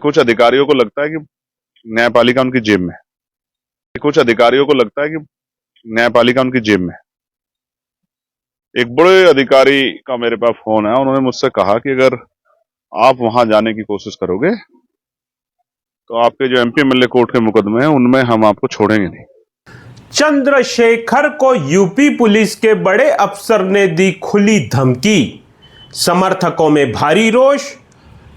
कुछ अधिकारियों को लगता है कि न्यायपालिका उनकी जेब में है। कुछ अधिकारियों को लगता है कि न्यायपालिका उनकी जेब में है। एक बड़े अधिकारी का मेरे पास फोन है, उन्होंने मुझसे कहा कि अगर आप वहां जाने की कोशिश करोगे तो आपके जो एमपी एमएलए कोर्ट के मुकदमे हैं उनमें हम आपको छोड़ेंगे नहीं। चंद्रशेखर को यूपी पुलिस के बड़े अफसर ने दी खुली धमकी। समर्थकों में भारी रोष।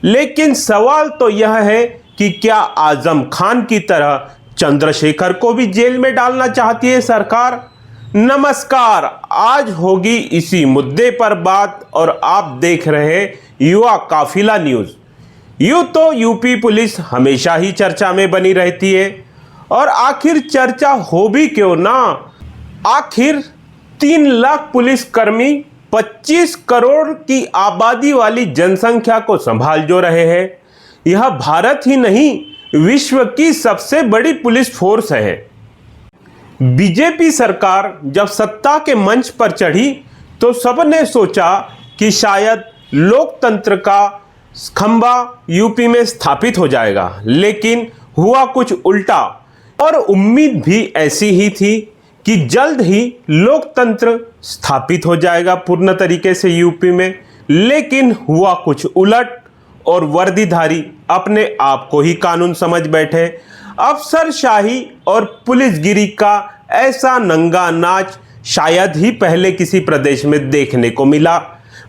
लेकिन सवाल तो यह है कि क्या आजम खान की तरह चंद्रशेखर को भी जेल में डालना चाहती है सरकार? नमस्कार, आज होगी इसी मुद्दे पर बात और आप देख रहे युवा काफिला न्यूज। यूं तो यूपी पुलिस हमेशा ही चर्चा में बनी रहती है, और आखिर चर्चा हो भी क्यों ना। आखिर 3 लाख पुलिसकर्मी 25 करोड़ की आबादी वाली जनसंख्या को संभाल जो रहे हैं। यह भारत ही नहीं, विश्व की सबसे बड़ी पुलिस फोर्स है। बीजेपी सरकार जब सत्ता के मंच पर चढ़ी तो सबने सोचा कि शायद लोकतंत्र का खंबा यूपी में स्थापित हो जाएगा, लेकिन हुआ कुछ उल्टा। और उम्मीद भी ऐसी ही थी कि जल्द ही लोकतंत्र स्थापित हो जाएगा पूर्ण तरीके से यूपी में, लेकिन हुआ कुछ उलट और वर्दीधारी अपने आप को ही कानून समझ बैठे। अफसरशाही और पुलिसगिरी का ऐसा नंगा नाच शायद ही पहले किसी प्रदेश में देखने को मिला।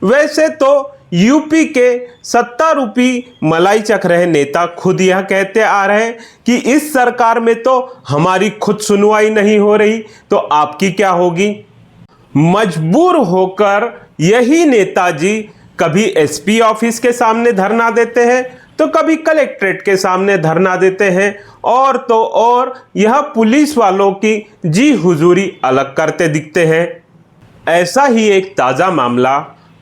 वैसे तो यूपी के सत्तारूपी मलाई चख रहे नेता खुद यह कहते आ रहे हैं कि इस सरकार में तो हमारी खुद सुनवाई नहीं हो रही, तो आपकी क्या होगी। मजबूर होकर यही नेताजी कभी एसपी ऑफिस के सामने धरना देते हैं तो कभी कलेक्ट्रेट के सामने धरना देते हैं, और तो और यह पुलिस वालों की जी हुजूरी अलग करते दिखते हैं। ऐसा ही एक ताजा मामला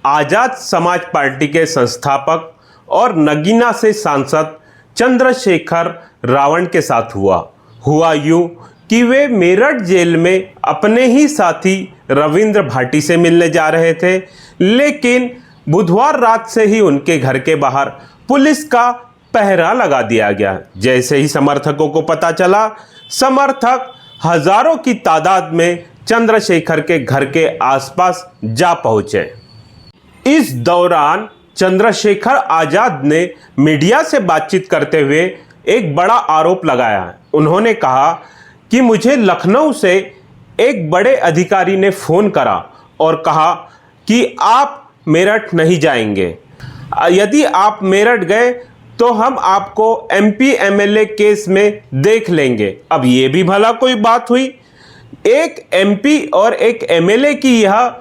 आजाद समाज पार्टी के संस्थापक और नगीना से सांसद चंद्रशेखर रावण के साथ हुआ यूं कि वे मेरठ जेल में अपने ही साथी रविंद्र भाटी से मिलने जा रहे थे, लेकिन बुधवार रात से ही उनके घर के बाहर पुलिस का पहरा लगा दिया गया। जैसे ही समर्थकों को पता चला, समर्थक हजारों की तादाद में चंद्रशेखर के घर के आसपास जा पहुंचे। इस दौरान चंद्रशेखर आजाद ने मीडिया से बातचीत करते हुए एक बड़ा आरोप लगाया। उन्होंने कहा कि मुझे लखनऊ से एक बड़े अधिकारी ने फोन करा और कहा कि आप मेरठ नहीं जाएंगे, यदि आप मेरठ गए तो हम आपको एमपी एमएलए केस में देख लेंगे। अब ये भी भला कोई बात हुई? एक एमपी और एक एमएलए की यह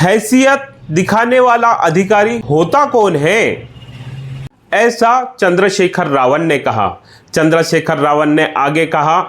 हैसियत दिखाने वाला अधिकारी होता कौन है? ऐसा चंद्रशेखर रावण ने कहा। चंद्रशेखर रावण ने आगे कहा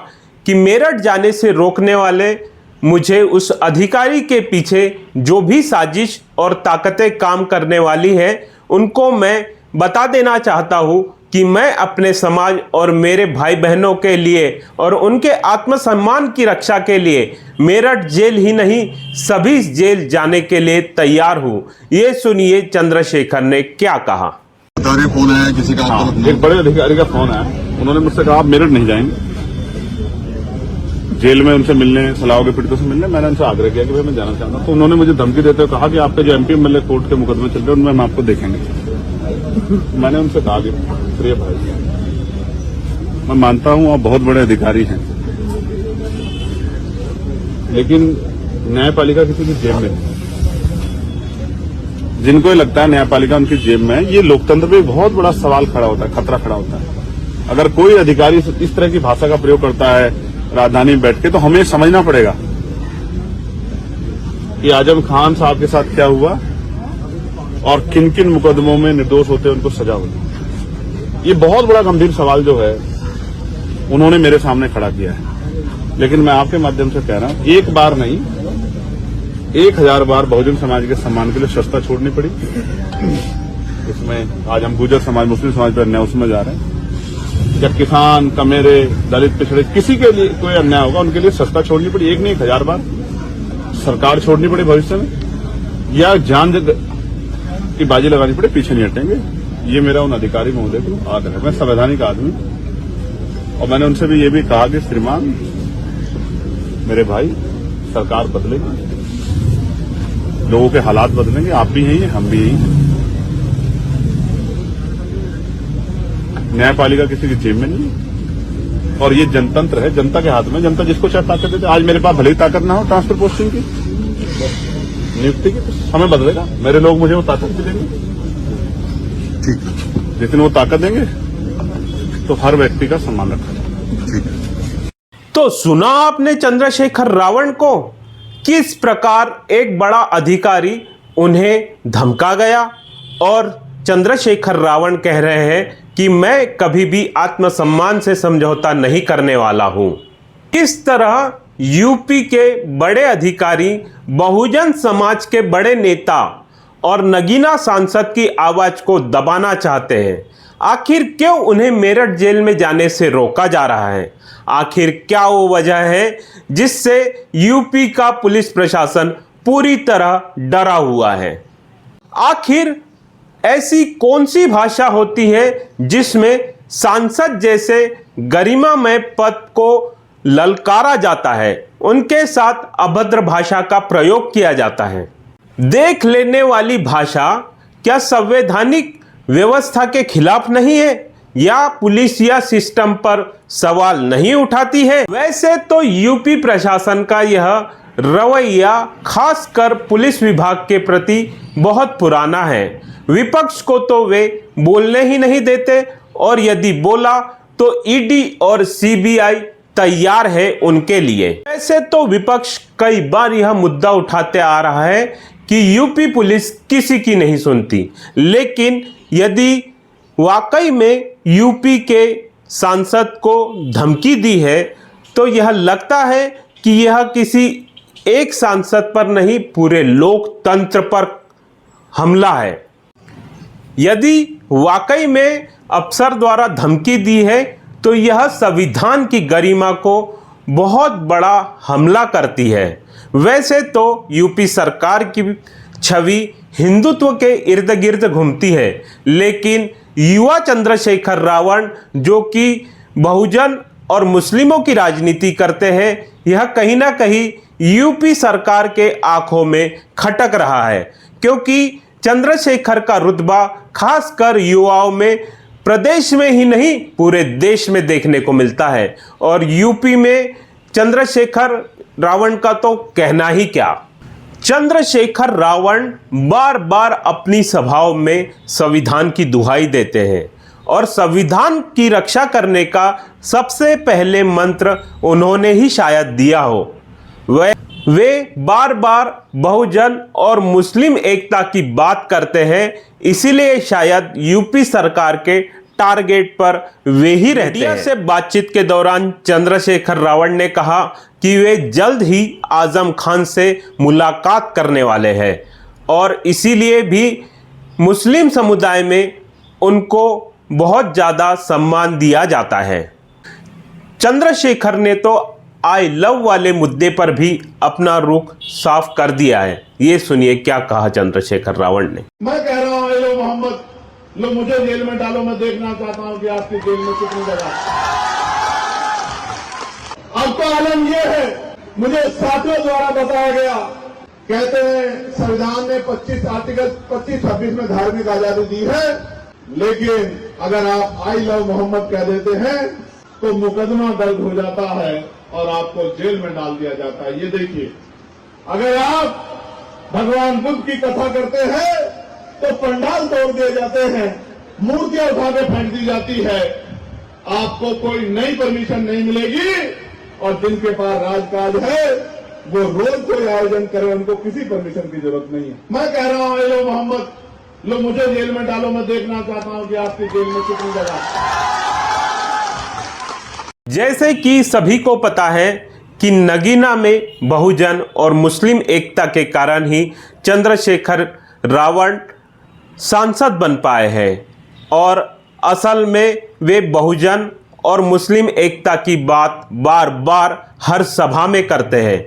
कि मेरठ जाने से रोकने वाले मुझे उस अधिकारी के पीछे जो भी साजिश और ताकतें काम करने वाली है उनको मैं बता देना चाहता हूं कि मैं अपने समाज और मेरे भाई बहनों के लिए और उनके आत्मसम्मान की रक्षा के लिए मेरठ जेल ही नहीं सभी जेल जाने के लिए तैयार हूं। ये सुनिए चंद्रशेखर ने क्या कहा। फोन आया किसी का? एक बड़े अधिकारी का फोन आया, उन्होंने मुझसे कहा आप मेरठ नहीं जाएंगे, जेल में उनसे मिलने, सलाह के पीड़ितों से मिलने। मैंने उनसे आग्रह किया कि भाई मैं जाना चाहता हूं, तो उन्होंने मुझे धमकी देते हुए कहा कि आपके जो एमपी एमएलए कोर्ट के मुकदमे चल रहे हैं उनमें हम आपको देखेंगे। मैंने उनसे कहा कि प्रिय भाई, मैं मानता हूं आप बहुत बड़े अधिकारी हैं, लेकिन न्यायपालिका किसी की जेब में नहीं। जिनको ये लगता है न्यायपालिका उनकी जेब में है, ये लोकतंत्र पे बहुत बड़ा सवाल खड़ा होता है, खतरा खड़ा होता है। अगर कोई अधिकारी इस तरह की भाषा का प्रयोग करता है राजधानी में बैठ के, तो हमें समझना पड़ेगा कि आजम खान साहब के साथ क्या हुआ और किन किन मुकदमों में निर्दोष होते उनको सजा हुई। ये बहुत बड़ा गंभीर सवाल जो है उन्होंने मेरे सामने खड़ा किया है। लेकिन मैं आपके माध्यम से कह रहा हूं, एक बार नहीं 1000 बार बहुजन समाज के सम्मान के लिए सस्ता छोड़नी पड़ी। इसमें आज हम गुर्जर समाज, मुस्लिम समाज पर अन्याय उसमें जा रहे हैं। जब किसान, कमेरे, दलित, पिछड़े किसी के लिए कोई अन्याय होगा उनके लिए सस्ता छोड़नी पड़ी, एक नहीं 1000 बार सरकार छोड़नी पड़ी भविष्य में, या जान की बाजी लगानी पड़े, पीछे नहीं हटेंगे। ये मेरा उन अधिकारी महोदय को आग्रह है। मैं संवैधानिक आदमी हूं और मैंने उनसे भी ये भी कहा कि श्रीमान मेरे भाई, सरकार बदलेगी, लोगों के हालात बदलेंगे, आप भी यही हैं, हम भी यही हैं। न्यायपालिका किसी की जेब में नहीं है और ये जनतंत्र है, जनता के हाथ में। जनता जिसको चाहे ताकत देते। आज मेरे पास भले ही ताकत ना हो ट्रांसफर पोस्टिंग की, नियुक्ति की, तो समय बदलेगा, मेरे लोग मुझे वो ताकत भी देंगे। ठीक है, जिस दिन वो ताकत देंगे तो हर व्यक्ति का सम्मान रखा। ठीक है। तो सुना आपने चंद्रशेखर रावण को, किस प्रकार एक बड़ा अधिकारी उन्हें धमका गया और चंद्रशेखर रावण कह रहे हैं कि मैं कभी भी आत्मसम्मान से समझौता नहीं करने वाला हूं। किस तरह यूपी के बड़े अधिकारी बहुजन समाज के बड़े नेता और नगीना सांसद की आवाज को दबाना चाहते हैं। आखिर क्यों उन्हें मेरठ जेल में जाने से रोका जा रहा है? आखिर क्या वो वजह है जिससे यूपी का पुलिस प्रशासन पूरी तरह डरा हुआ है? आखिर ऐसी कौन सी भाषा होती है जिसमें सांसद जैसे गरिमामय पद को ललकारा जाता है, उनके साथ अभद्र भाषा का प्रयोग किया जाता है? देख लेने वाली भाषा क्या संवैधानिक व्यवस्था के खिलाफ नहीं है या पुलिस या सिस्टम पर सवाल नहीं उठाती है? वैसे तो यूपी प्रशासन का यह रवैया खासकर पुलिस विभाग के प्रति बहुत पुराना है। विपक्ष को तो वे बोलने ही नहीं देते और यदि बोला तो ईडी और सीबीआई तैयार है उनके लिए। वैसे तो विपक्ष कई बार यह मुद्दा उठाते आ रहा है कि यूपी पुलिस किसी की नहीं सुनती, लेकिन यदि वाकई में यूपी के सांसद को धमकी दी है तो यह लगता है कि यह किसी एक सांसद पर नहीं, पूरे लोकतंत्र पर हमला है। यदि वाकई में अफसर द्वारा धमकी दी है तो यह संविधान की गरिमा को बहुत बड़ा हमला करती है। वैसे तो यूपी सरकार की छवि हिंदुत्व के इर्द गिर्द घूमती है, लेकिन युवा चंद्रशेखर रावण जो कि बहुजन और मुस्लिमों की राजनीति करते हैं, यह कहीं ना कहीं यूपी सरकार के आंखों में खटक रहा है, क्योंकि चंद्रशेखर का रुतबा खासकर युवाओं में प्रदेश में ही नहीं पूरे देश में देखने को मिलता है। और यूपी में चंद्रशेखर रावण का तो कहना ही क्या। चंद्रशेखर रावण बार बार अपनी सभाओं में संविधान की दुहाई देते हैं और संविधान की रक्षा करने का सबसे पहले मंत्र उन्होंने ही शायद दिया हो। वे बार बार बहुजन और मुस्लिम एकता की बात करते हैं, इसीलिए शायद यूपी सरकार के टारगेट पर वे ही रहते हैं। मीडिया से बातचीत के दौरान चंद्रशेखर रावण ने कहा कि वे जल्द ही आजम खान से मुलाकात करने वाले हैं और इसीलिए भी मुस्लिम समुदाय में उनको बहुत ज़्यादा सम्मान दिया जाता है। चंद्रशेखर ने तो आई लव वाले मुद्दे पर भी अपना रुख साफ कर दिया है। ये सुनिए क्या कहा चंद्रशेखर रावण ने। मैं कह रहा हूं लो मोहम्मद, लो मुझे जेल में डालो, मैं देखना चाहता हूं कि आपकी जेल में कितनी जगह। अब तो आलम यह है, मुझे साथियों द्वारा बताया गया, कहते हैं संविधान ने 25 आर्टिकल 25-26 में धार्मिक आजादी दी है, लेकिन अगर आप आई लव मोहम्मद कह देते हैं तो मुकदमा दर्ज हो जाता है और आपको जेल में डाल दिया जाता है। ये देखिए, अगर आप भगवान बुद्ध की कथा करते हैं तो पंडाल तोड़ दिए जाते हैं, मूर्तियां उठा के फेंक दी जाती है, आपको कोई नई परमिशन नहीं मिलेगी और जिनके पास राजकाज है वो रोज कोई आयोजन करे, उनको किसी परमिशन की जरूरत नहीं है। मैं कह रहा हूं लो मोहम्मद, लो मुझे जेल में डालो, मैं देखना चाहता हूं कि आपकी जेल में कितनी जगह। जैसे कि सभी को पता है कि नगीना में बहुजन और मुस्लिम एकता के कारण ही चंद्रशेखर रावण सांसद बन पाए हैं और असल में वे बहुजन और मुस्लिम एकता की बात बार बार हर सभा में करते हैं।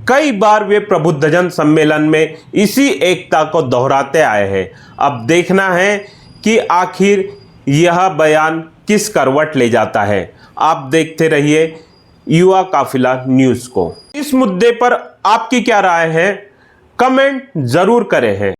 कई बार वे प्रबुद्धजन सम्मेलन में इसी एकता को दोहराते आए हैं। अब देखना है कि आखिर यह बयान किस करवट ले जाता है। आप देखते रहिए युवा काफिला न्यूज़ को। इस मुद्दे पर आपकी क्या राय है, कमेंट जरूर करें।